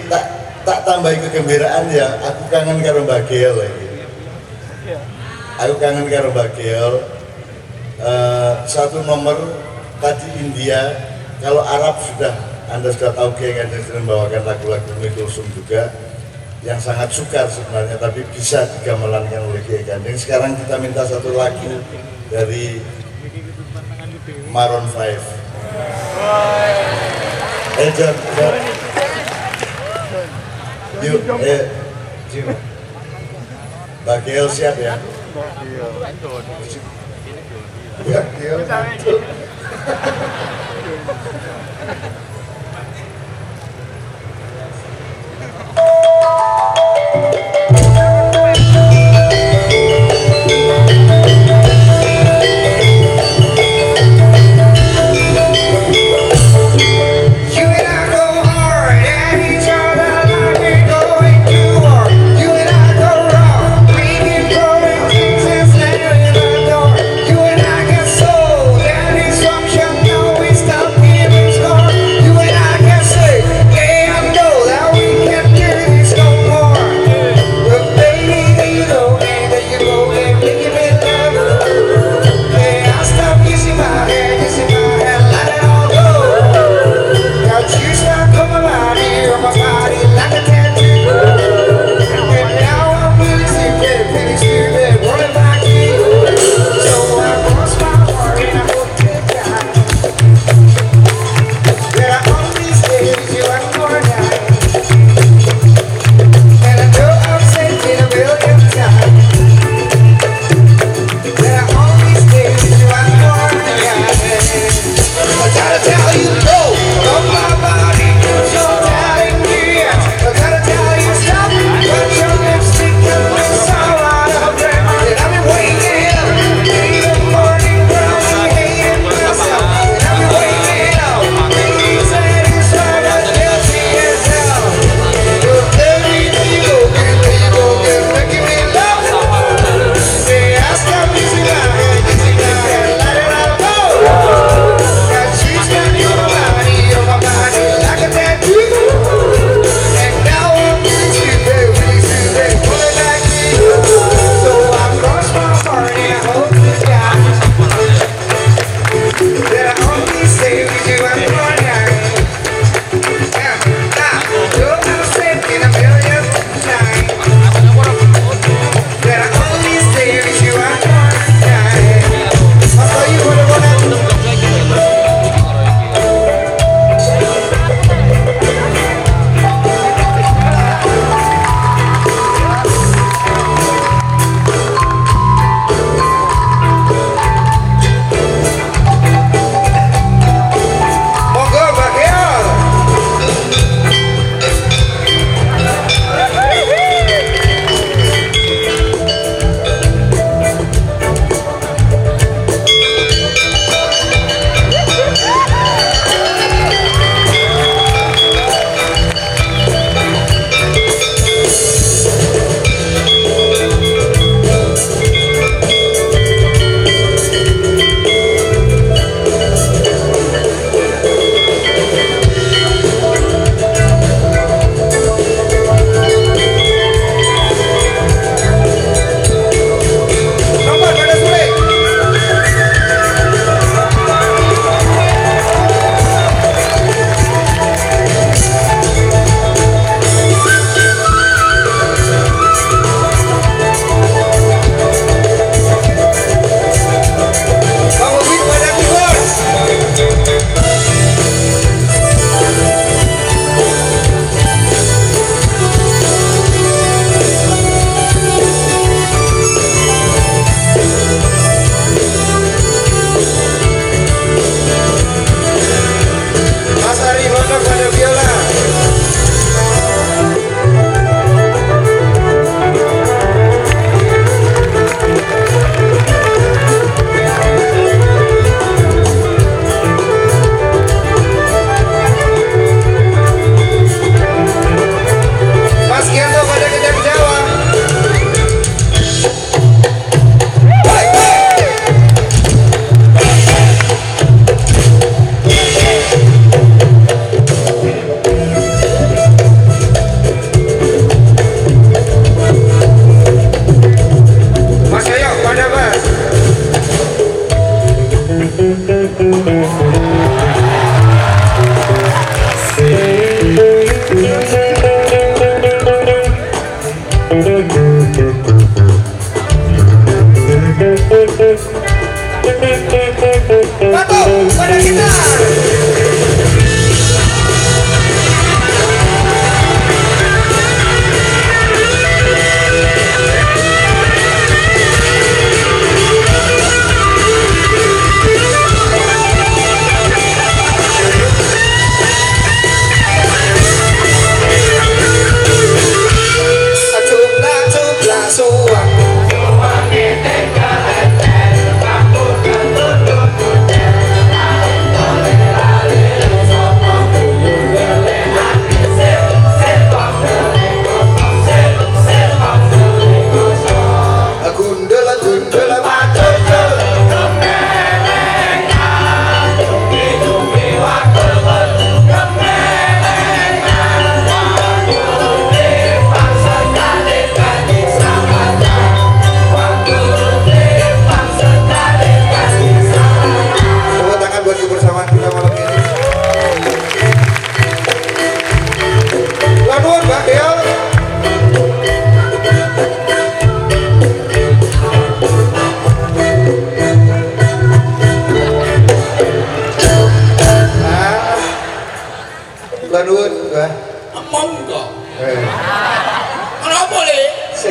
tak tak tambahi kegembiraan ya, aku kangen karo Mbak Gel lagi. Aku kangen karo Mbak Gel. Satu nomor tadi India, kalau Arab Anda sudah tahu Kiai Kanjeng sering membawakan lagu-lagu Umi Kulsum juga yang sangat sukar sebenarnya, tapi bisa digamelankan oleh Kiai Kanjeng. Sekarang kita minta satu lagu dari Maroon 5. John. Yuk, Mbak Gel siap ya? Mbak Gel. You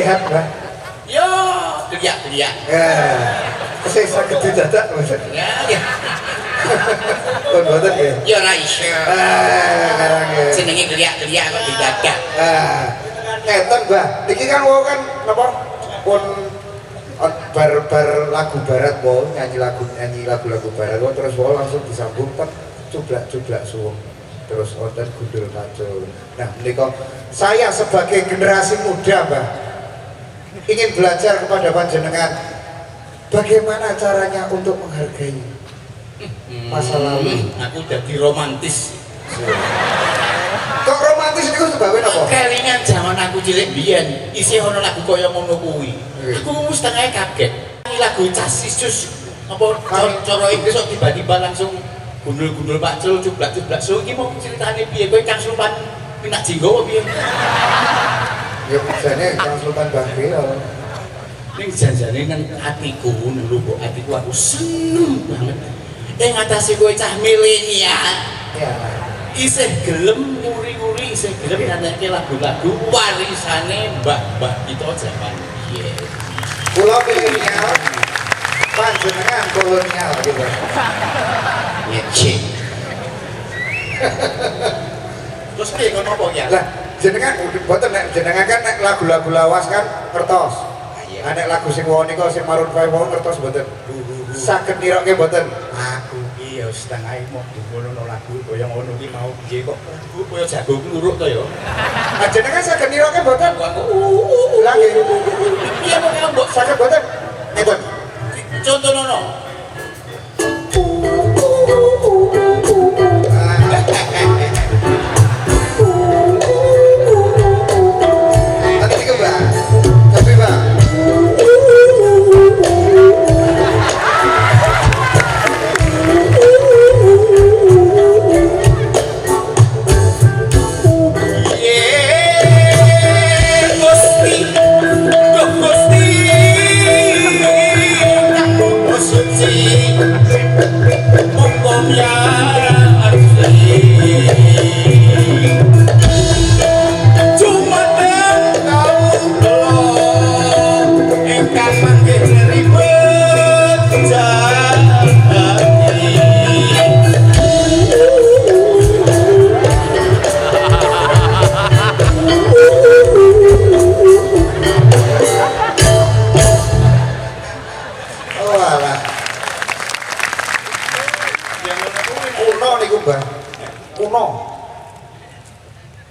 sehat, Mbah. Yo, geliak. Saya sakit didadak, Mas. Ya. Kon boten ya. Yo ra iso. Karang ya. Jenenge geliak kok didadak. Ngeten, Mbah. Niki kan wau kan napa? Pun bar lagu barat wau nyanyi lagu barat wau terus wau langsung disambung tek cublak suwung. Terus wonten gundul kacul. Nah, menika saya sebagai generasi muda, Mbah, ingin belajar kepada panjenengan bagaimana caranya untuk menghargai masa lalu. Aku jadi romantis. Kok romantis itu sebabnya apa? Kelingan zaman aku cilik biyen isih ana lagu kaya ngono kuwi. Aku setengah kaget. Lagu Casisus apa cara iso tiba-tiba langsung gundul-gundul pacul cublak-cublak so iki mau ceritane piye kowe Kang Sultan pinak jinggo apa piye? Ya jane Kang Sultan Bangkil. Ning janjane nang atiku lho atiku aku seneng banget. Ngatasi kowe cah milenial. Ya. Isih gelem nguri-nguri, isih gelem nyanyiake lagu-lagu warisane mbah-mbah kita zaman biyen. Kula milenial, panjenengan kolonial gitu. Ngecek. Terus piye kono apa ya? Lah, jenengan boten nek jenengan kan nek lagu-lagu lawas kan kertos. Nek lagu sing wau nika sing Maroon 5 wau kertos boten. Saged nirokke boten. Aku iya setengah mau ngono lagu kaya ngono ki mau piye kok lagu kaya jago kluruk to ya. Lah jenengan saged nirokke boten. Lah Piye kok mbok saged boten. Ngeten. Contohno.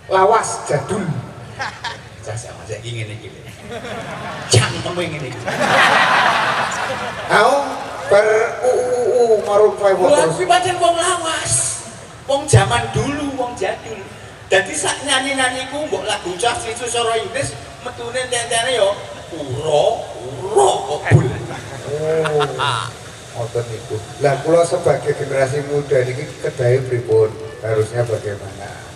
Lawas jadul. Sama saiki ngene iki. Cangkeme ngene iki. Au ber Maroon 5 terus. Kuwi pancen wong lawas. Wong zaman dulu, wong jadul. Dadi sak nyanyi-nyanyiku mbok lagu Casisus cara Inggris metune tentene yo uro kobul. Ngoten niku. Lah kula sebagai generasi muda niki kedahe pripun? Harusnya bagaimana?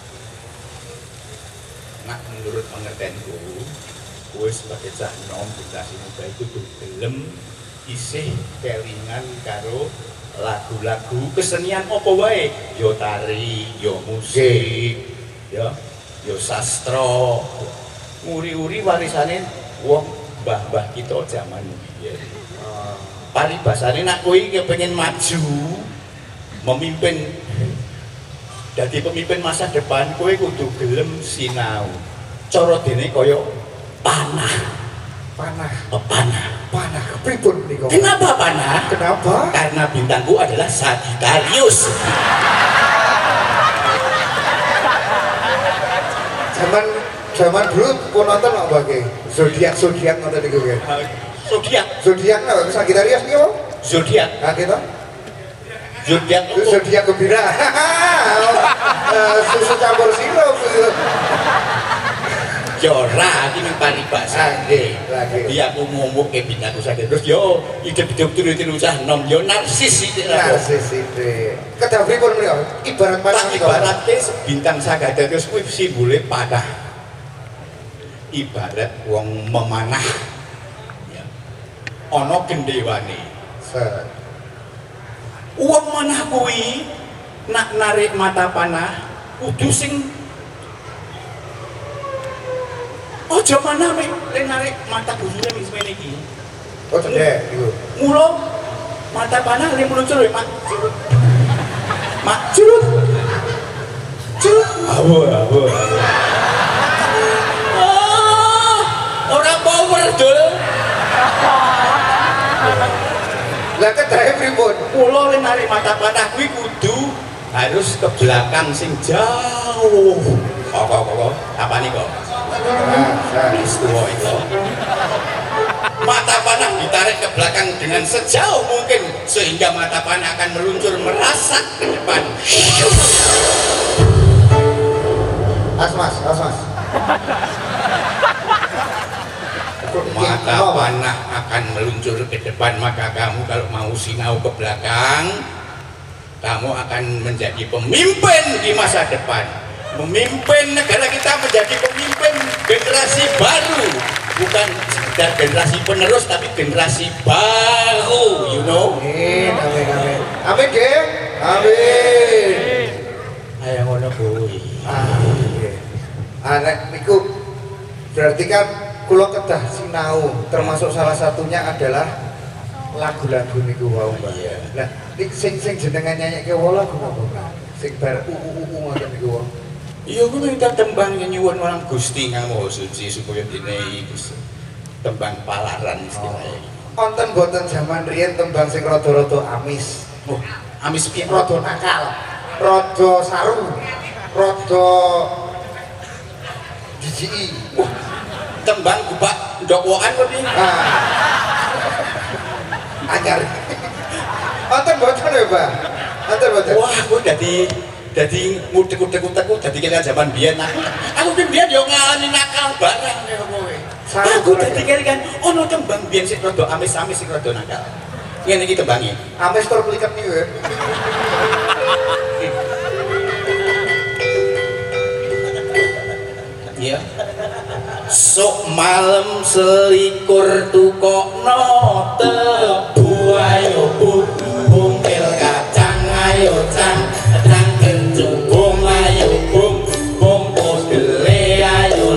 Nah, menurut pengertianku, gue sebagai cah nom generasi muda itu tuh gelem isih kelingan karo lagu-lagu kesenian apa wae, yo tari, yo musik, yo sastra, nguri-uri warisane wong mbah-mbah kita zaman biyen. Paribasane nak kowe kepengin maju, memimpin dadi pemimpin masa depan, kowe kudu gelem sinau. Cara dene kaya panah. Pripun niku? Kenapa panah? Kenapa? Karena bintangku adalah Sagittarius. Zaman dulu pun nonton nggak bagi zodiak nonton niku kan? Zodiak nggak? Sagittarius niku? Zodiak. Nah kita? Zodiak gembira. Susu campur sirup. Yo ora iki nang paribasa nggih. Dadi aku ngomong ke bintangku Sagittarius yo hidup-hidup turu-turu cah nom yo narsis sithik ra. Narsis sithik. Kedah pripun menika? Ibarat panah niku. Ibaratke bintang Sagittarius kuwi simbole panah. Ibarat wong memanah. Ya. Ana gendhewane. Set. Wong manah kuwi nak narik mata panah kudu sing Ojo mana narik mata bujune ming semene iki. Oh cendek iku. Mula mata panah le meluncur mak. Mak curut. Curut. Awur. Ora power dul. Lah kedahe pripun? Mula le narik mata panah kuwi kudu harus ke belakang sing jauh. Kok. Apa nih kok? Wis tuwa iku. Mata panah ditarik ke belakang dengan sejauh mungkin sehingga mata panah akan meluncur merasak ke depan. Asmas. Mata panah akan meluncur ke depan, maka kamu kalau mau sinau ke belakang, kamu akan menjadi pemimpin di masa depan. Memimpin negara kita menjadi pemimpin generasi baru, bukan sekedar generasi penerus tapi generasi baru, you know. Amin, geng. Amin. Ayo ngono kuwi. Nek niku berarti kan kula kedah sinau, termasuk salah satunya adalah lagu-lagu niku wau, Mbak. Iya. Lah, iki sing jenengan nyanyikke wau lagu napa, Mbak? Sing bar ngoten niku wau. Iya, aku minta tembang nyuwun marang Gusti Kang Maha Suci supaya dinehi tembang palaran istilahnya. Wonten boten jaman riyen tembang sing rada-rada amis. Oh, amis piye? Rada nakal, rada saru, rada jijiki. Tembang gubak ndokwokan kok piye? Anyar. Wonten boten ya, Mbak? Wonten boten. Wah, aku dadi ngutek-utek-utekku dadi kaya zaman biyen aku biyen yo ngalami nakal barang kaya kowe. Aku dadi kaya kan ono tembang biyen sik rada amis-amis sik rada nakal. Ngene iki tembange. Amis tur pliket niku ya. Iya. Sok malem selikur tukokno tebu ayo bungkil kacang ayo cang kencubung ayo bung podele ayo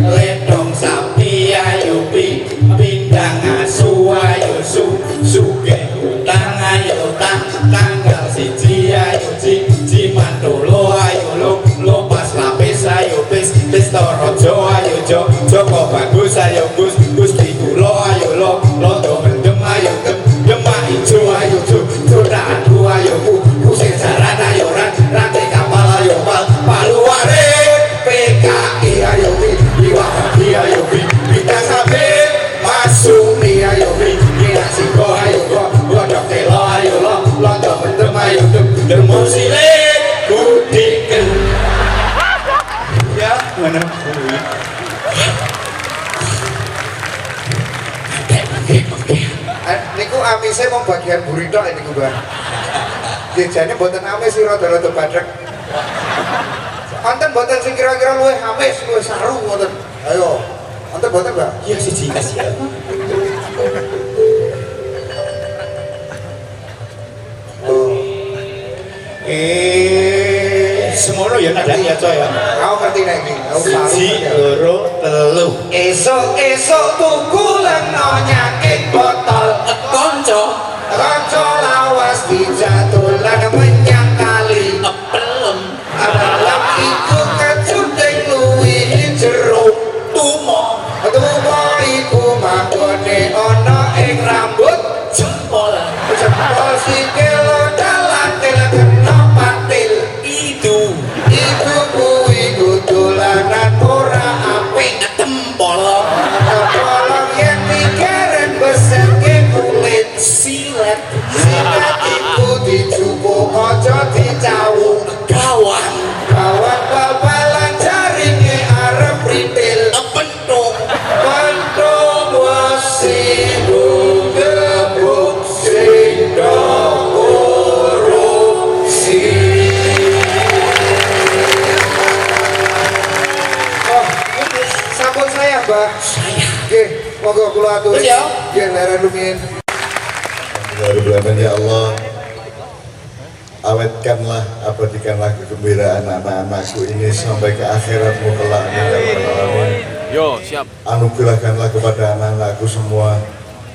ledong sapi ayo pindang asu ayo suge utang ayo tanggal siji ayo mantolo ayo lo pas lapis ayo pis torojo ayo joko bagus ayo gus dikulo ayo lo mendem ayo demak ijo ayo jodaanku ayo kusir jaran ayo rantai kapal ayo paluare PKI ayo iwakati ayo bita sabit masumi ayo siko ayo godok telo ayo lo mendem ayo dermosilet kudiken ya mana kuwi Niku amise mau bagian burito ini niku, Bang. Jejane mboten amis sih rada-rada badhek. Wonten mboten sing kira-kira luwih amis, luwih saru ngoten. Ayo. Wonten mboten, Mbak? ya siji kasih ya. Semono ya nadani ya coy ya. Aku ngerti nek iki. Aku saru. Siji, loro, telu. Esok tuku leno nyakit botol. Kanca lawas dijatulan menyang kali. Pelem. Alam iku kecundeng luwih jeruk. Tumo. Tumo iku makone ana ing rambut. Jempol. Jempol sikil dalan kena patil. Itu kuwi dolanan ora apik. tempol. Tolong yen mikeren besetke kulit. Silet. Silet iku dijupuk aja dicawuk. Gawang. Kawan bal-balan jaringe arep ritil. Pentung. Pantung wasi gebuk sing korupsi. Oh, sampun saya, Mbak. Saya. Nggih, monggo kula aturi. Terus ya? Nggih, leren rumiyin. Alhamdulillah ya Allah, awetkanlah, abadikanlah kegembiraan anak-anakku ini sampai ke akhiratmu kelak. Amin ya rabbal alamin. Yo, siap. Anugerahkanlah kepada anak-anakku semua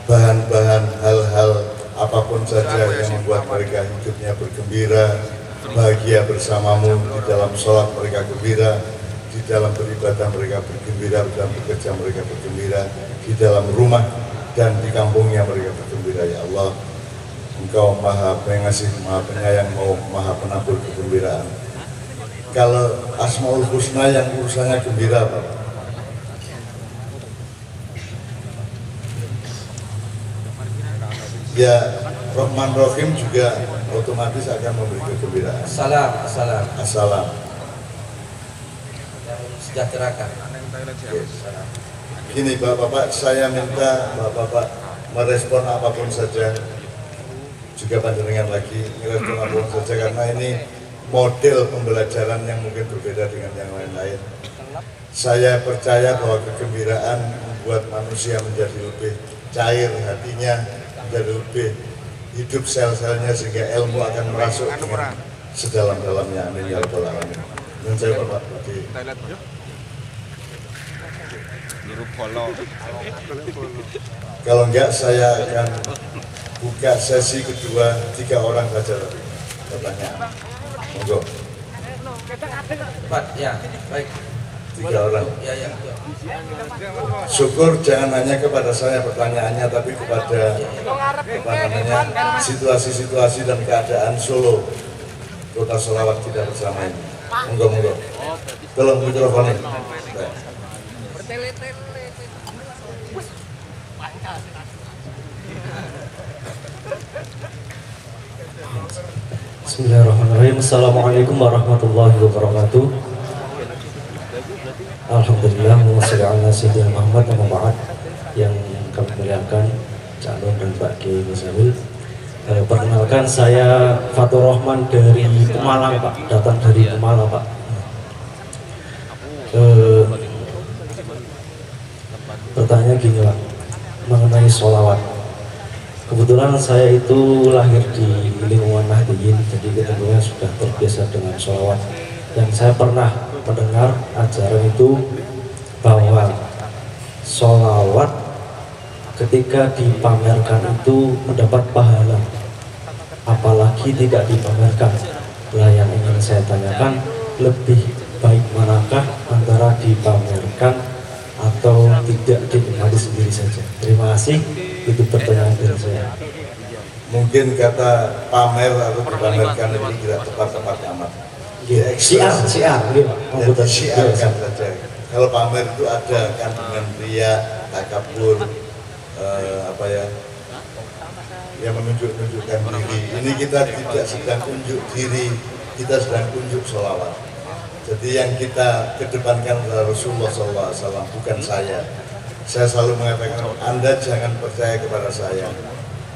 bahan-bahan hal-hal apapun saja yang membuat mereka hidupnya bergembira, bahagia bersamamu. Di dalam sholat mereka gembira, di dalam beribadah mereka bergembira, di dalam bekerja mereka bergembira, di dalam rumah dan di kampungnya mereka bergembira. Ya Allah, Engkau maha pengasih, maha penyayang, maha penabur kegembiraan. Kalau Asmaul Husna yang urusannya gembira, Pak, ya Rahman Rahim juga otomatis akan memberi kegembiraan. Assalam. Sejahterakan. Gini Bapak-Bapak, saya minta Bapak-Bapak merespon apapun saja, juga panjenengan lagi merespon apapun saja, karena ini model pembelajaran yang mungkin berbeda dengan yang lain-lain. Saya percaya bahwa kegembiraan membuat manusia menjadi lebih cair hatinya, menjadi lebih hidup sel-selnya, sehingga ilmu akan merasuk dengan sedalam-dalamnya. Amin ya rabbal alamin. Dan saya Bapak kalau enggak saya akan buka sesi kedua, 3 orang saja pertanyaan. Monggo. Pak, ya, baik. 3 orang. Ya. Syukur jangan hanya kepada saya pertanyaannya, tapi kepada situasi-situasi dan keadaan Solo, kota Solawat kita bersama ini. Monggo. Tolong mikrofonnya. Bismillahirrahmanirrahim. Assalamualaikum warahmatullahi wabarakatuh. Alhamdulillah, wassalatu ala sayyidina Muhammad wa ba'd. Yang kami muliakan Cak Nun dan Pak Kiai Muzamil. Perkenalkan, saya Fatur Rahman dari Pemalang, Pak. Datang dari Pemalang, Pak. Pertanyaan gini, Pak, mengenai sholawat. Kebetulan saya itu lahir di lingkungan Nahdiyin, jadi ketentunya sudah terbiasa dengan sholawat. Dan saya pernah mendengar ajaran itu bahwa sholawat ketika dipamerkan itu mendapat pahala, apalagi tidak dipamerkan. Lah yang ingin saya tanyakan, lebih baik manakah antara dipamerkan atau tidak dinikmati sendiri saja? Terima kasih. Itu pertanyaan dari saya. Mungkin kata pamer atau dipamerkan itu tidak tepat amat. Syiar, Jadi syiarkan saja. Kalau pamer itu ada kan dengan ria, takabur, yang menunjukkan diri. Ini kita tidak sedang unjuk diri, kita sedang unjuk sholawat. Jadi yang kita kedepankan adalah Rasulullah SAW, bukan saya. Saya selalu mengatakan, Anda jangan percaya kepada saya.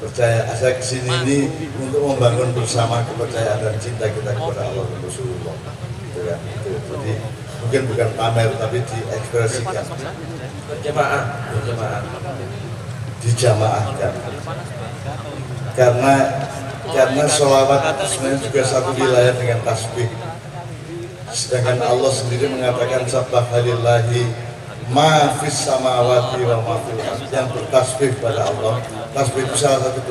Percaya, saya kesini ini untuk membangun bersama kepercayaan dan cinta kita kepada Allah dan Rasulullah. Jadi mungkin bukan pamer, tapi diekspresikan. Berjamaah. Dijamaahkan. Karena sholawat itu sebenarnya juga satu wilayah dengan tasbih. Sedangkan Allah sendiri mengatakan Subhanallahi ma fis samawati wa ma fil ardh, yang bertasbih pada Allah. Tasbih itu salah satu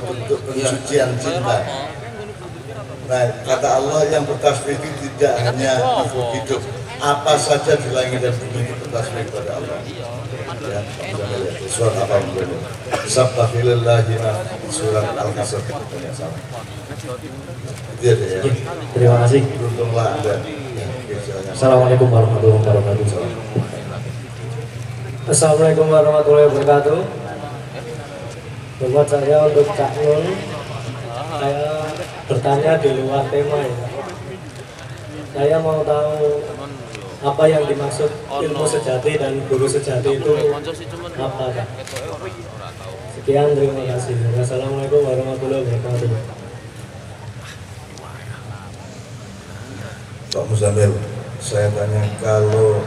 bentuk pensucian cinta. Nah, kata Allah yang bertasbih itu tidak hanya makhluk hidup, apa saja di langit dan bumi itu bertasbih kepada Allah. Ya, surat apa dulu? Subhanallahi surat Al-Kasr. Ya. Terima kasih. Beruntunglah Anda. Assalamualaikum warahmatullahi wabarakatuh. Assalamualaikum warahmatullahi wabarakatuh. Buat saya untuk Cak Nun, saya bertanya di luar tema ya. Saya mau tahu apa yang dimaksud ilmu sejati dan guru sejati itu apa, Kak? Sekian, terima kasih. Wassalamualaikum warahmatullahi wabarakatuh. Pak Muzamil, saya tanya, kalau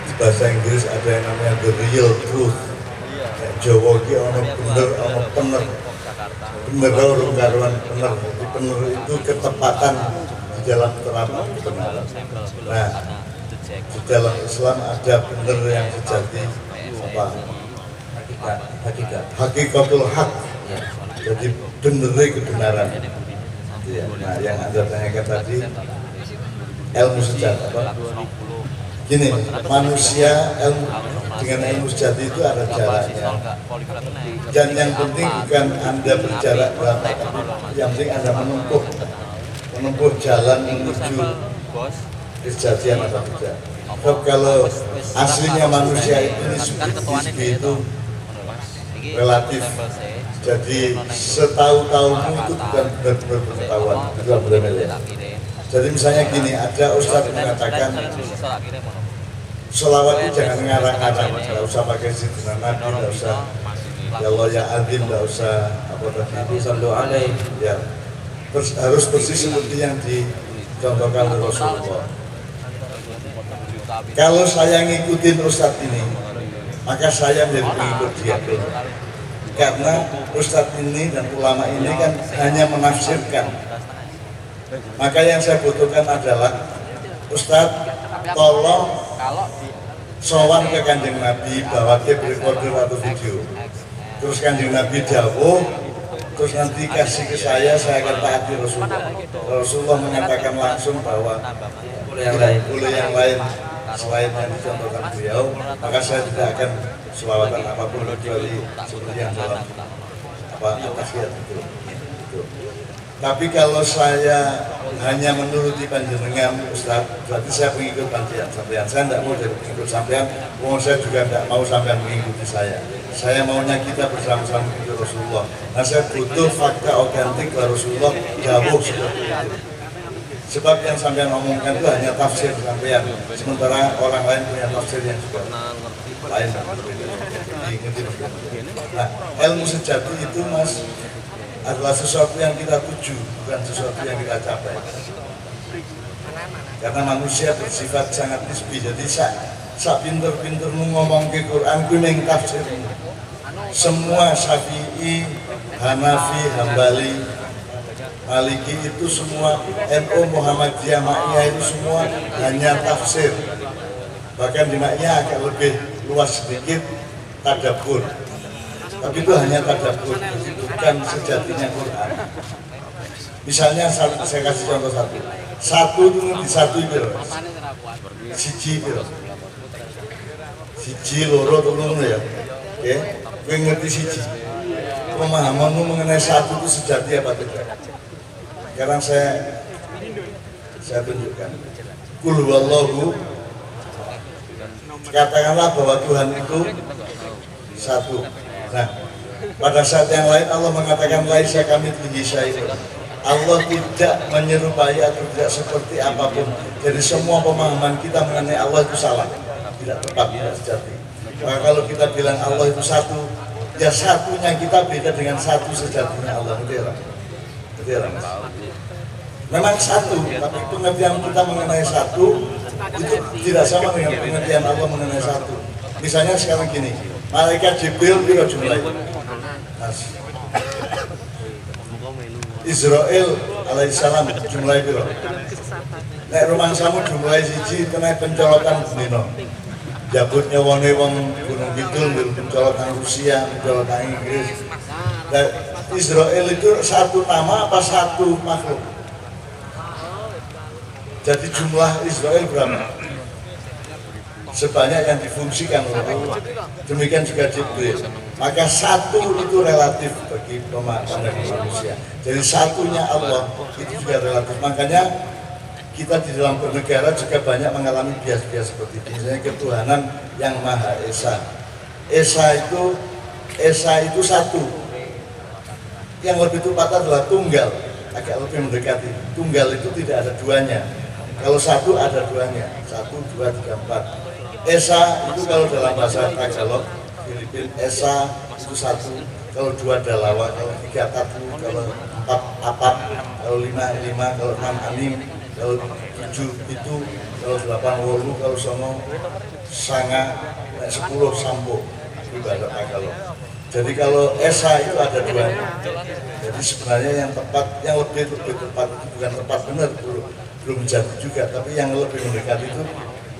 di bahasa Inggris ada yang namanya the real truth. Jawa ki ono bener, ono pener. Bener orang karuan pener. Di pener itu ketepatan di dalam terapan kebenaran. Nah, Di dalam Islam ada benar yang sejati, apa? Hakikatul hak. Jadi benar kebenaran. Ya, nah, yang Anda tanyakan tadi ilmu sejati apa? Gini, manusia dengan ilmu sejati itu ada jaraknya. Dan yang penting bukan Anda berjarak berapa, yang penting Anda menempuh jalan menuju kesejatian atau tidak. Sebab kalau aslinya manusia ini subjektif itu relatif. Jadi setahu-tahumu itu bukan benar-benar pengetahuan, itu benar-benar. Jadi misalnya gini, ada ustadz mengatakan sholawat itu jangan ngarang-ngarang, nggak usah pakai sidina Nabi, nggak usah ya Allah ya Azim, nggak usah apa tadi, sallu alaihi, ya harus persis seperti yang dicontohkan oleh Rasulullah. Kalau saya ngikutin ustadz ini, maka saya menjadi pengikut dia. Karena ustadz ini dan ulama ini kan hanya menafsirkan. Maka yang saya butuhkan adalah ustadz tolong sowan ke Kanjeng Nabi bahwa dia recorder atau video. Terus Kanjeng Nabi jawab, terus nanti kasih ke saya akan taati Rasulullah. Rasulullah mengatakan langsung bahwa boleh yang lain selain yang dicontohkan beliau, maka saya tidak akan selawatan apapun kecuali seperti yang dalam at-tahiyat itu. Tapi kalau saya hanya menuruti panjenengan Ustaz, berarti saya pengikut panjenengan sampean. Saya tidak mau jadi pengikut sampean, saya juga tidak mau sampean mengikuti saya. Saya maunya kita bersama-sama mengikuti Rasulullah. Nah, saya butuh fakta otentik dari Rasulullah jauh seperti itu. Sebab yang sampean omongkan itu hanya tafsir sampean, sementara orang lain punya tafsir yang juga lain. Nah, ilmu sejati itu Mas adalah sesuatu yang kita tuju, bukan sesuatu yang kita capai. Karena manusia bersifat sangat nisbi, jadi sak pinter-pintermu ngomong ke Quran ku ning tafsir. Semua Syafi'i, Hanafi, Hambali, Maliki itu semua, NU, Muhammadiyah, Ma'iyah itu semua hanya tafsir. Bahkan di Ma'iyah agak lebih luas sedikit tadabbur. Tapi itu hanya tadabbur, bukan sejatinya Quran. Misalnya saya kasih contoh satu. Satu itu di satu itu, siji itu, siji loro tolong ya. Oke, gue ngerti siji. Pemahamanmu mengenai satu itu sejati apa tidak? Sekarang saya tunjukkan. Qul huwallahu, katakanlah bahwa Tuhan itu satu. Nah, pada saat yang lain Allah mengatakan laisa kamitslihi syai'un. Allah tidak menyerupai atau tidak seperti apapun. Jadi semua pemahaman kita mengenai Allah itu salah, tidak tepat, tidak sejati. Maka kalau kita bilang Allah itu satu, ya satunya kita beda dengan satu sejatinya Allah. Betul. Memang satu, tapi pengertian kita mengenai satu itu tidak sama dengan pengertian Allah mengenai satu. Misalnya sekarang gini, malaikat Jibril piro jumlahnya? Israel alaihissalam jumlahnya piro? Nek rumangsamu jumlahnya siji kena pencolotan dino. Jabutnya wong Gunung Kidul, pencolotan Rusia, pencolotan Inggris. Dan Israel itu satu nama apa satu makhluk? Jadi jumlah Israel berapa? Sebanyak yang difungsikan oleh Allah. Demikian juga Jibril. Maka satu itu relatif bagi pandangan manusia. Jadi satunya Allah itu juga relatif. Makanya kita di dalam bernegara juga banyak mengalami bias-bias seperti ini. Misalnya ketuhanan yang Maha Esa. Esa itu satu. Yang lebih tepat adalah tunggal. Agak lebih mendekati. Tunggal itu tidak ada duanya. Kalau satu ada duanya, 1, 2, 3, 4. Esa itu kalau dalam bahasa Tagalog, Filipin, Esa itu 1, kalau 2 Dalawa, kalau 3 Tatu, kalau 4 Apat, kalau 5 Lima, kalau 6 Anim, kalau 7 itu, kalau 8 Wolu, kalau 9 Sanga, 10 Sampo, itu bahasa Tagalog. Jadi kalau Esa itu ada duanya. Jadi sebenarnya yang tepat, yang lebih tepat itu bukan tepat benar, belum jadi juga, tapi yang lebih mendekat itu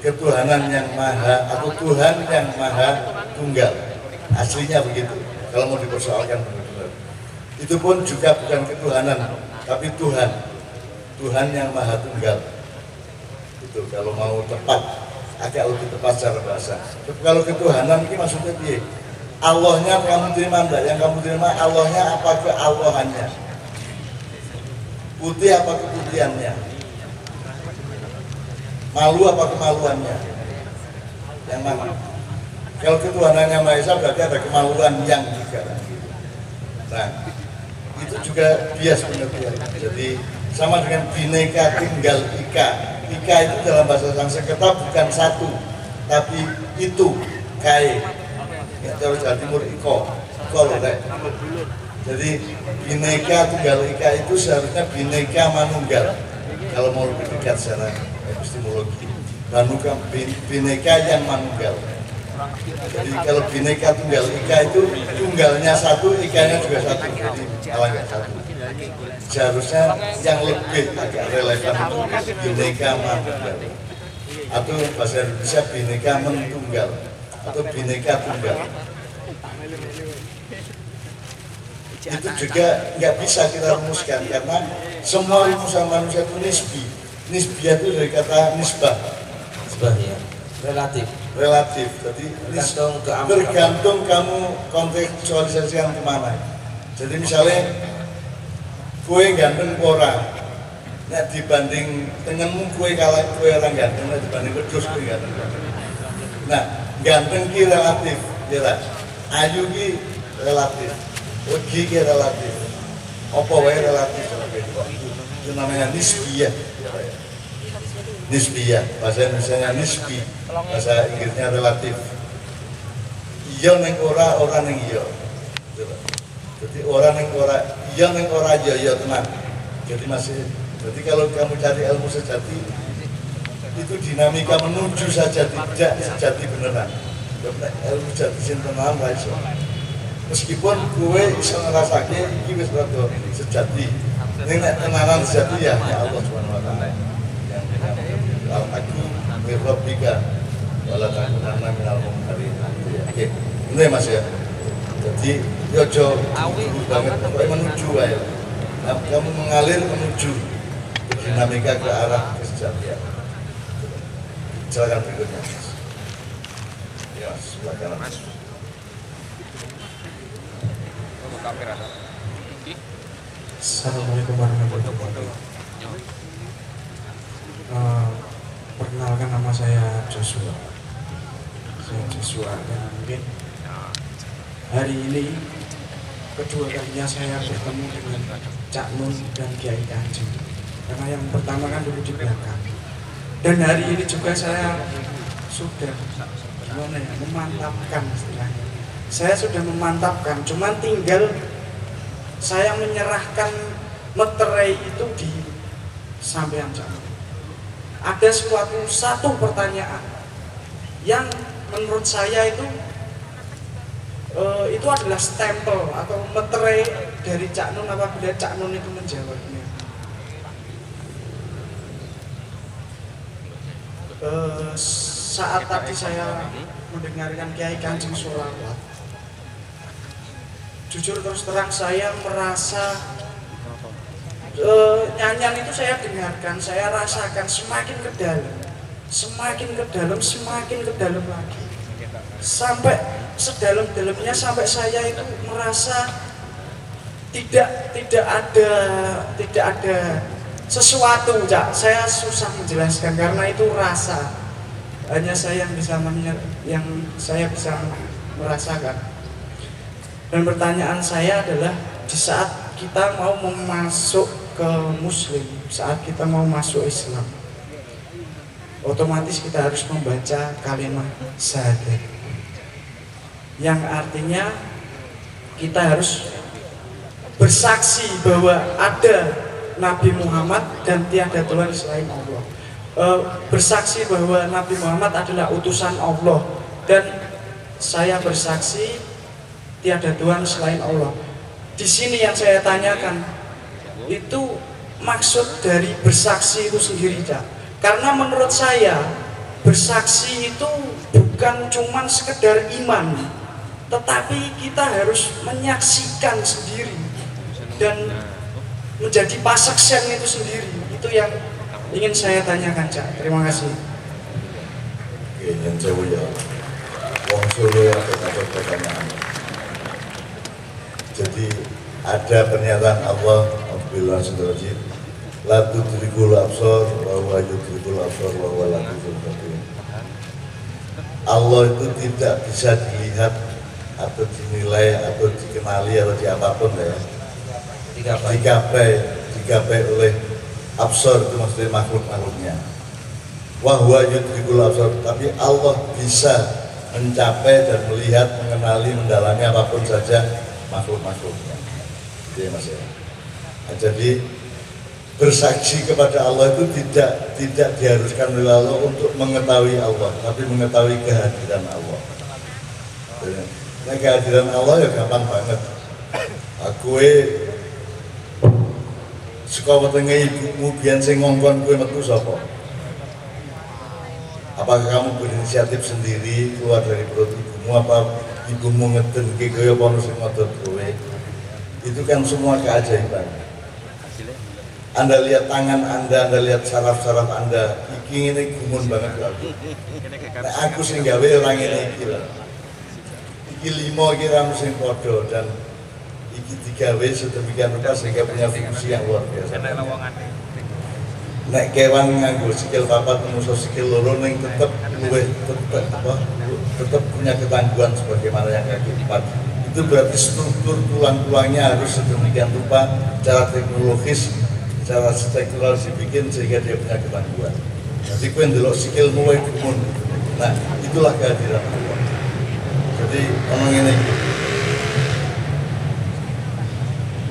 ketuhanan yang maha atau Tuhan yang maha tunggal. Aslinya begitu. Kalau mau dipersoalkan benar-benar. Itu pun juga bukan ketuhanan, tapi Tuhan. Tuhan yang maha tunggal. Itu kalau mau tepat, agak lebih tepat secara bahasa. Kalau ketuhanan ini maksudnya piye? Allahnya kamu terima enggak? Yang kamu terima Allahnya apa keallahannya? Putih apa keputihannya? Malu apa kemaluannya? Yang mana? Kalau ketuhanannya Maha Esa berarti ada kemaluan yang juga. Nah, itu juga bias pengertian. Jadi sama dengan bineka tunggal ika. Ika itu dalam bahasa Sanskerta bukan satu, tapi itu kai. Ya, kalau Jawa Timur iko loh kayak. Jadi bineka tunggal ika itu seharusnya bineka manunggal. Kalau mau lebih dekat secara epistemologi, bineka yang manunggal. Jadi kalau bineka tunggal ika itu tunggalnya satu, ikanya juga satu. Jadi malah nggak satu. Seharusnya yang lebih agak relevan itu bineka manunggal. Atau bahasa Indonesia bineka mentunggal atau bineka tunggal. Itu juga nggak bisa kita rumuskan karena semua rumusan manusia itu nisbi. Nisbiyah itu dari kata nisbah. Nisbah ya, relatif. Relatif. Jadi tergantung kamu kontekstualisasikan kemana. Jadi misalnya kue ganteng orang, nah dibanding tengenmu kue kalah kue orang ganteng, nah dibanding wedhus kue ganteng. Nah ganteng ki relatif, ya ayu ki relatif. Uji ki relatif, apa wae relatif, itu namanya nisbiyah. Nisbiyah, bahasa Indonesia nisbi, bahasa Inggrisnya relatif. Iya neng ora neng iya. Jadi orang neng ora, iya neng ora iya teman. Jadi jadi kalau kamu cari ilmu sejati, itu dinamika menuju saja tidak sejati beneran. Ilmu sejati sintenan raiso. Meskipun gue bisa ngerasake iki wis rada sejati. Ning nek tenanan sejati ya Allah Subhanahu wa taala. Yang al-hakim min rabbika wala takunanna minal mumtarin. Oke. Ini Mas ya. Jadi yo aja banget pokoknya menuju aja. Kamu mengalir menuju dinamika ke arah kesejatian. Silakan berikutnya. Ya, silakan Mas. Assalamualaikum warahmatullahi wabarakatuh. Perkenalkan, nama saya Joshua. Dan mungkin hari ini kedua kalinya saya bertemu dengan Cak Nun dan Kiai Kanjeng. Karena yang pertama kan dulu di belakang. Dan hari ini juga saya sudah memantapkan istilahnya. Saya sudah memantapkan, cuman tinggal saya menyerahkan meterai itu di sampean jangan. Ada satu pertanyaan yang menurut saya itu adalah stempel atau meterai dari Cak Nun apabila Cak Nun itu menjawabnya. Saat tadi saya mendengarkan Kiai Kanjeng sholawat, jujur terus terang saya merasa nyanyian itu saya dengarkan, saya rasakan semakin ke dalam lagi, sampai sedalam-dalamnya, sampai saya itu merasa tidak ada sesuatu, Cak. Saya susah menjelaskan karena itu rasa, hanya saya yang saya bisa merasakan. Dan pertanyaan saya adalah, di saat kita mau masuk ke Muslim, saat kita mau masuk Islam, otomatis kita harus membaca kalimat syahadat, yang artinya kita harus bersaksi bahwa ada Nabi Muhammad dan tiada Tuhan selain Allah. Bersaksi bahwa Nabi Muhammad adalah utusan Allah, dan saya bersaksi tiada Tuhan selain Allah. Di sini yang saya tanyakan, itu maksud dari bersaksi itu sendiri, Cak. Karena menurut saya bersaksi itu bukan cuman sekedar iman, tetapi kita harus menyaksikan sendiri dan menjadi pasaksian itu sendiri. Itu yang ingin saya tanyakan, Cak. Terima kasih. Oke, yang jauh ya. Wong Solo yang ada pertanyaan. Jadi ada pernyataan Allah Alhamdulillah Subhanahu la tudrikul absar wa huwa yudrikul absar wa huwa latiful khabir. Allah itu tidak bisa dilihat atau dinilai atau dikenali atau diapapun ya. Digapai oleh absar itu maksudnya makhluk-makhluknya. Wa huwa yudrikul absar, tapi Allah bisa mencapai dan melihat, mengenali, mendalami apapun saja makhluk-makhluknya. Iya Mas ya. Nah, jadi bersaksi kepada Allah itu tidak diharuskan oleh Allah untuk mengetahui Allah, tapi mengetahui kehadiran Allah. Nah, kehadiran Allah ya gampang banget. Aku suka wetenge ibumu biyen sing ngongkon kowe metu sapa? Apakah kamu berinisiatif sendiri keluar dari perut ibumu, apa ibumu ngedenke kowe apa ono sing ngodot kowe? Itu kan semua keajaiban. Anda lihat tangan Anda lihat saraf-saraf Anda, iki ngene gumun banget aku. Nek aku sing gawe orang ini iki lho. Iki limo iki ra mesti padha dan iki digawe sedemikian rupa sehingga punya fungsi yang luar biasa. Nek kewan nganggo sikil papat menungso sikil loro ning tetep punya ketangguhan sebagaimana yang kaki empat. Itu berarti struktur tulang-tulangnya harus sedemikian rupa secara teknologis, secara struktural dibikin sehingga dia punya ketangguhan. Jadi kue ndelok sikil mulai gumun. Nah, itulah kehadiran Allah. Jadi ngomong ini,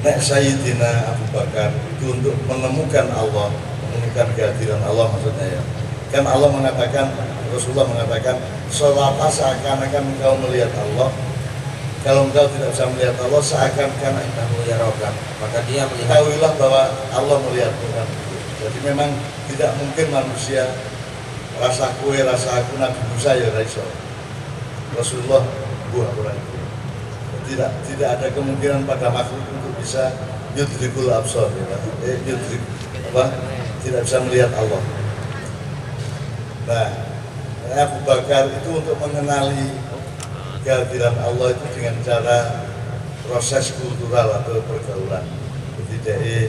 nek Sayyidina Abu Bakar itu untuk menemukan Allah, menemukan kehadiran Allah maksudnya ya. Kan Allah mengatakan, Rasulullah mengatakan, sholata seakan-akan engkau melihat Allah. Kalau engkau tidak bisa melihat Allah, seakan-akan engkau melihat Allah, maka dia melihat. Ketahuilah bahwa Allah melihat Tuhan. Jadi memang tidak mungkin manusia rasa kue, rasa aku, Nabi Musa ya raiso. Rasulullah buah orang itu. Tidak ada kemungkinan pada makhluk untuk bisa yudrikul absar, yudrik apa? Tidak bisa melihat Allah. Nah, Abu Bakar itu untuk mengenali kehadiran Allah itu dengan cara proses kultural atau pergaulan. Jadi dia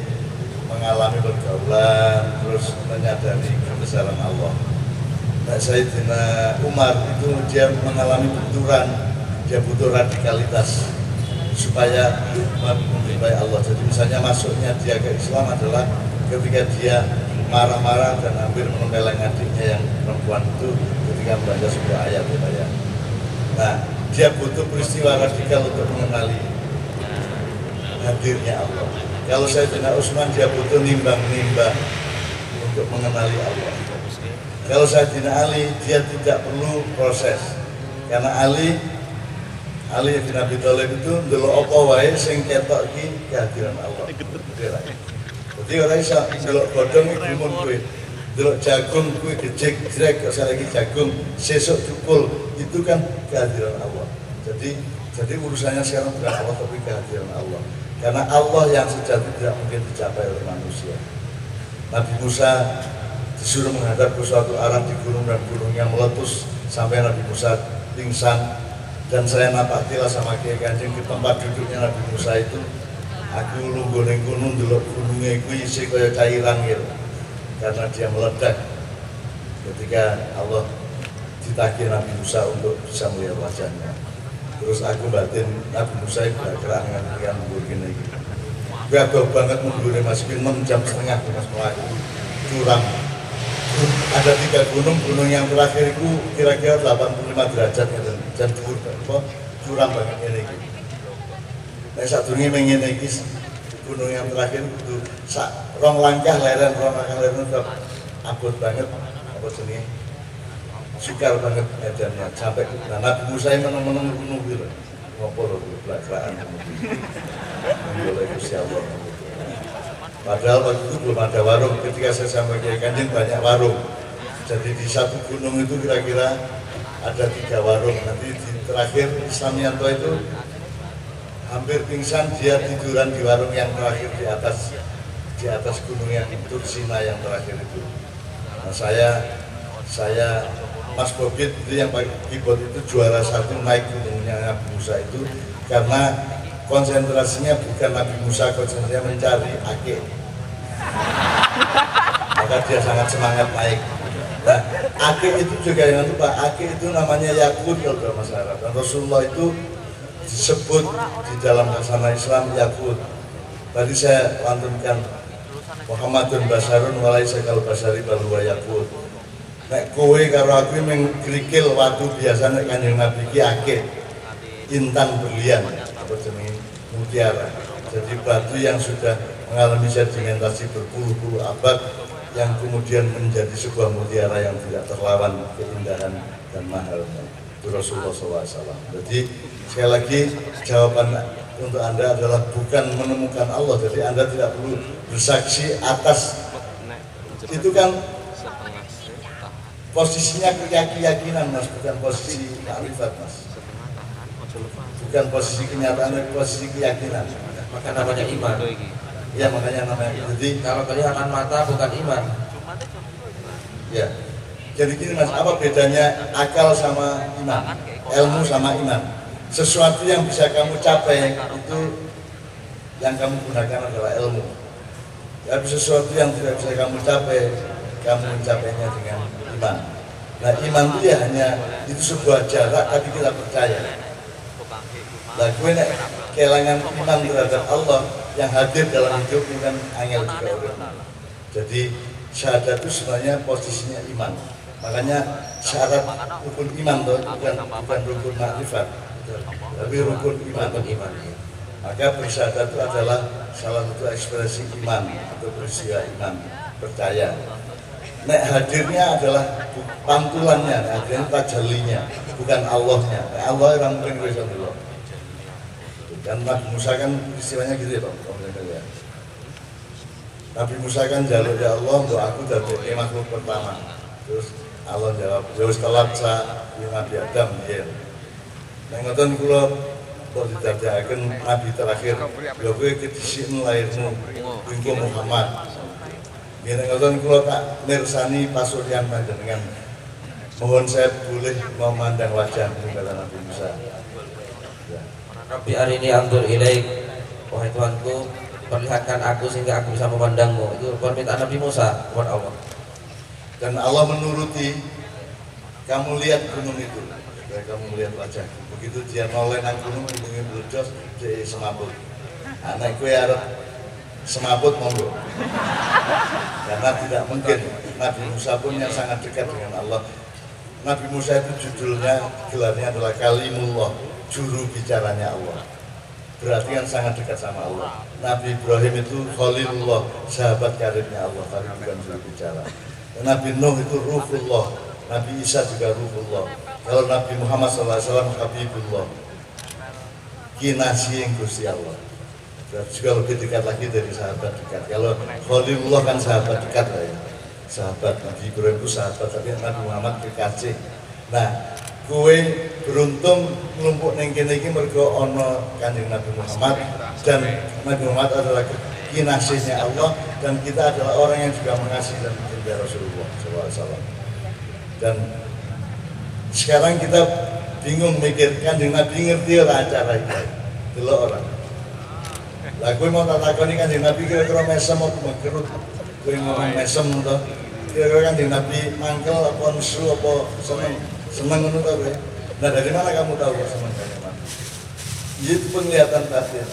mengalami pergaulan, terus menyadari kebesaran Allah. Nah, Sayyidina Umar itu dia mengalami benturan, dia butuh radikalitas supaya mencintai Allah. Jadi misalnya masuknya dia ke Islam adalah ketika dia marah-marah dan hampir menempeleng adiknya yang perempuan itu ketika membaca sebuah ayat ya. Nah, dia butuh peristiwa radikal untuk mengenali hadirnya Allah. Kalau Sayyidina Utsman dia butuh nimbang-nimbang untuk mengenali Allah. Kalau Sayyidina Ali dia tidak perlu proses, karena Ali bin Abi Thalib itu ndelok apa wae sing ketok iki kehadiran Allah. Jadi ora iso ndelok godhong iki gumun kowe. Ndelok jagung kuwi gejek jrek kok saiki jagung sesuk cukul, itu kan kehadiran Allah. Jadi urusannya sekarang bukan Allah tapi kehadiran Allah. Karena Allah yang sejati tidak mungkin dicapai oleh manusia. Nabi Musa disuruh menghadap ke suatu arah di gunung dan gunungnya meletus sampai Nabi Musa pingsan. Dan saya napaktilah sama Kiai Kanjeng di tempat duduknya Nabi Musa itu. Aku lungguh ning gunung ndelok gununge kuwi isih kaya cairan gitu. Karena dia meledak ketika Allah ditagih Nabi Musa untuk bisa melihat wajahnya. Terus aku batin Nabi Musa itu gerak dengan begini. Gue agak banget mundur Mas, 6 jam setengah Mas melaku curam. Ada 3 gunung yang terakhir itu kira-kira 85 derajat dan curam banget ini. Nah sadurunge mengene iki gunung yang terakhir itu rong langkah leren udah abot banget apa jenenge sukar banget medannya sampai Nabi Musa meneng-meneng gunung gitu ngopo lho belak-belakan oleh Gusti Allah. Padahal waktu itu belum ada warung, ketika saya sampai Kiai Kanjeng banyak warung Jadi di satu gunung itu kira-kira ada 3 warung. Nanti di terakhir Islamianto itu hampir pingsan, dia tiduran di warung yang terakhir di atas gunung yang Tursina yang terakhir itu. Nah, saya Mas Bobit itu yang pakai keyboard itu juara 1 naik gunungnya Nabi Musa itu karena konsentrasinya bukan Nabi Musa, konsentrasinya mencari Ake. Maka dia sangat semangat naik. Nah, Ake itu juga jangan lupa, Ake itu namanya Yakut kalau dalam bahasa Arab. Dan Rasulullah itu disebut di dalam khazanah Islam Yakut. Tadi saya lantunkan Muhammadun Basarun walaisa kal basari bal huwa Yakut. Nek kowe karo aku mengkrikil waktu biasanya Kanjeng Nabi ki Ake. Intan berlian apa jenenge mutiara. Jadi batu yang sudah mengalami sedimentasi berpuluh-puluh abad yang kemudian menjadi sebuah mutiara yang tidak terlawan keindahan dan mahalnya. Itu Rasulullah SAW. Jadi sekali lagi jawaban untuk Anda adalah bukan menemukan Allah. Jadi Anda tidak perlu bersaksi atas itu kan posisinya keyakinan Mas, bukan posisi makrifat Mas. Bukan posisi kenyataan, tapi posisi keyakinan. Maka namanya iman. Ya makanya namanya. Jadi Kalau kelihatan mata bukan iman. ya. Jadi gini Mas, apa bedanya akal sama iman? Ilmu sama iman. Sesuatu yang bisa kamu capai itu yang kamu gunakan adalah ilmu. Tapi sesuatu yang tidak bisa kamu capai, kamu mencapainya dengan iman. Nah iman itu ya hanya itu sebuah jarak tapi kita percaya. Nah gue nek kehilangan iman terhadap Allah yang hadir dalam hidup ini kan angel juga orang. Jadi syahadat itu sebenarnya posisinya iman. Makanya syarat rukun iman tuh bukan rukun makrifat, tapi rukun iman. Maka bersyahadat itu adalah salah satu ekspresi iman atau peristiwa iman, percaya. Nek hadirnya adalah pantulannya, hadirnya tajallinya, bukan Allahnya. Allah yang mungkin bisa dulu. Dan Nabi Musa kan istilahnya gitu ya Pak. Nabi Musa kan jalur ya Allah untuk aku dari makhluk pertama. Terus Allah jawab, ya wis telat sa Nabi Adam ya. Nek ngoten kula kok didadekaken nabi terakhir, ya kowe kedisiken lairmu engko Muhammad. Yen ngoten kula tak mirsani pasuryan panjenengan. Mohon saya boleh memandang wajah tunggal Nabi Musa. Ya. Rabbi arini anzur ilaik. Wahai Tuhanku, perlihatkan aku sehingga aku bisa memandangmu. Itu permintaan Nabi Musa kepada Allah. Dan Allah menuruti, kamu lihat gunung itu, supaya kamu melihat wajah. Begitu dia noleh nang gunung, gunungnya bludos, dia semaput. Anak gue harap semaput monggo. Karena tidak mungkin Nabi Musa pun yang sangat dekat dengan Allah. Nabi Musa itu judulnya, gelarnya adalah Kalimullah, juru bicaranya Allah. Berarti kan sangat dekat sama Allah. Nabi Ibrahim itu Khalilullah, sahabat karibnya Allah, tapi bukan juru bicara. Nabi Nuh itu Ruhullah, Nabi Isa juga Ruhullah. Kalau Nabi Muhammad SAW Habibullah, kinasih yang Gusti Allah. Berarti juga lebih dekat lagi dari sahabat dekat. Kalau Khalilullah kan sahabat dekat lah ya. Sahabat Nabi Ibrahim itu sahabat, tapi Nabi Muhammad kekasih. Nah, kowe beruntung nglumpuk ning kene iki mergo ana Kanjeng Nabi Muhammad, dan Nabi Muhammad adalah kinasihnya Allah, dan kita adalah orang yang juga mengasihi dan mencintai Rasulullah SAW. Dan sekarang kita bingung mikir, Kanjeng Nabi ngerti lah acara itu, delok orang. Lah kowe mau tak takoni Kanjeng Nabi kira-kira mesem apa mengkerut, kowe ngomong mesem to, kira-kira Kanjeng Nabi mangkel apa nesu apa seneng ngono ta kowe. Nah dari mana kamu tahu kok seneng Kanjeng Nabi? Itu penglihatan batin.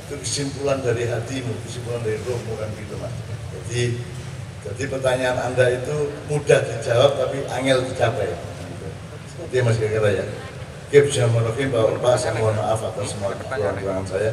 Itu kesimpulan dari hatimu, kesimpulan dari rohmu kan gitu Mas. Jadi pertanyaan Anda itu mudah dijawab tapi angel dicapai. Seperti Mas kira-kira ya. Bismillahirrahmanirrahim. Bapak saya mohon maaf atas semua kekurangan saya.